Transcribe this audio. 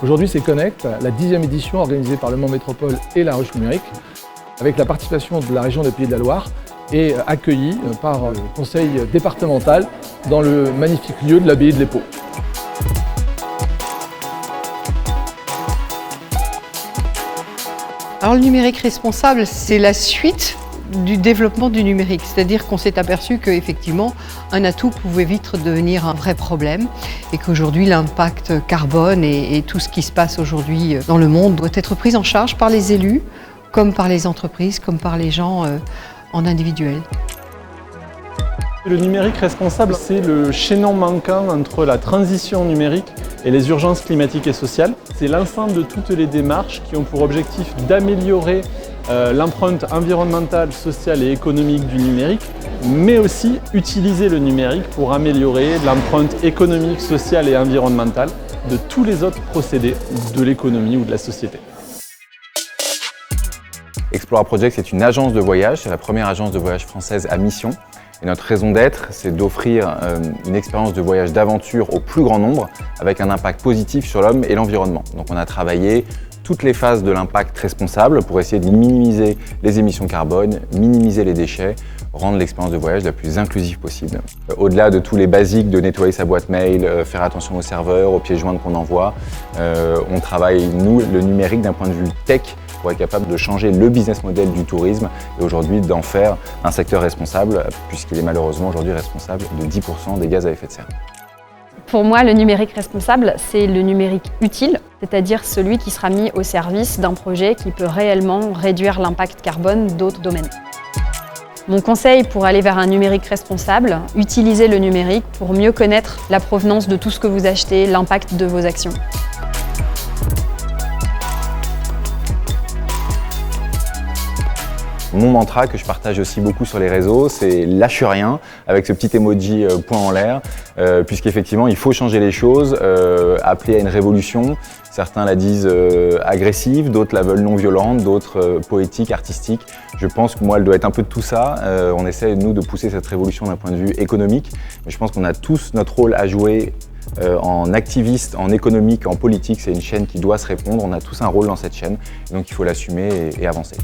Aujourd'hui, c'est Connect, la 10e édition organisée par Le Mans Métropole et La Ruche Numérique, avec la participation de la région des Pays de la Loire et accueillie par le conseil départemental dans le magnifique lieu de l'abbaye de l'Épau. Alors le numérique responsable, c'est la suite du développement du numérique, c'est-à-dire qu'on s'est aperçu qu'effectivement un atout pouvait vite devenir un vrai problème et qu'aujourd'hui l'impact carbone et tout ce qui se passe aujourd'hui dans le monde doit être pris en charge par les élus, comme par les entreprises, comme par les gens en individuel. Le numérique responsable, c'est le chaînon manquant entre la transition numérique et les urgences climatiques et sociales. C'est l'ensemble de toutes les démarches qui ont pour objectif d'améliorer l'empreinte environnementale, sociale et économique du numérique, mais aussi utiliser le numérique pour améliorer l'empreinte économique, sociale et environnementale de tous les autres procédés de l'économie ou de la société. Explora Project, c'est une agence de voyage, c'est la première agence de voyage française à mission. Et notre raison d'être, c'est d'offrir une expérience de voyage d'aventure au plus grand nombre avec un impact positif sur l'homme et l'environnement. Donc on a travaillé toutes les phases de l'impact responsable pour essayer de minimiser les émissions carbone, minimiser les déchets, rendre l'expérience de voyage la plus inclusive possible. Au-delà de tous les basiques de nettoyer sa boîte mail, faire attention aux serveurs, aux pièces jointes qu'on envoie, on travaille, nous, le numérique d'un point de vue tech pour être capable de changer le business model du tourisme et aujourd'hui d'en faire un secteur responsable puisqu'il est malheureusement aujourd'hui responsable de 10% des gaz à effet de serre. Pour moi, le numérique responsable, c'est le numérique utile, c'est-à-dire celui qui sera mis au service d'un projet qui peut réellement réduire l'impact carbone d'autres domaines. Mon conseil pour aller vers un numérique responsable, utilisez le numérique pour mieux connaître la provenance de tout ce que vous achetez, l'impact de vos actions. Mon mantra que je partage aussi beaucoup sur les réseaux, c'est lâche rien avec ce petit emoji poing en l'air, puisqu'effectivement il faut changer les choses, appeler à une révolution. Certains la disent agressive, d'autres la veulent non violente, d'autres poétique, artistique. Je pense que moi elle doit être un peu de tout ça. On essaie nous de pousser cette révolution d'un point de vue économique, mais je pense qu'on a tous notre rôle à jouer. En activiste, en économique, en politique, c'est une chaîne qui doit se répondre. On a tous un rôle dans cette chaîne, donc il faut l'assumer et avancer.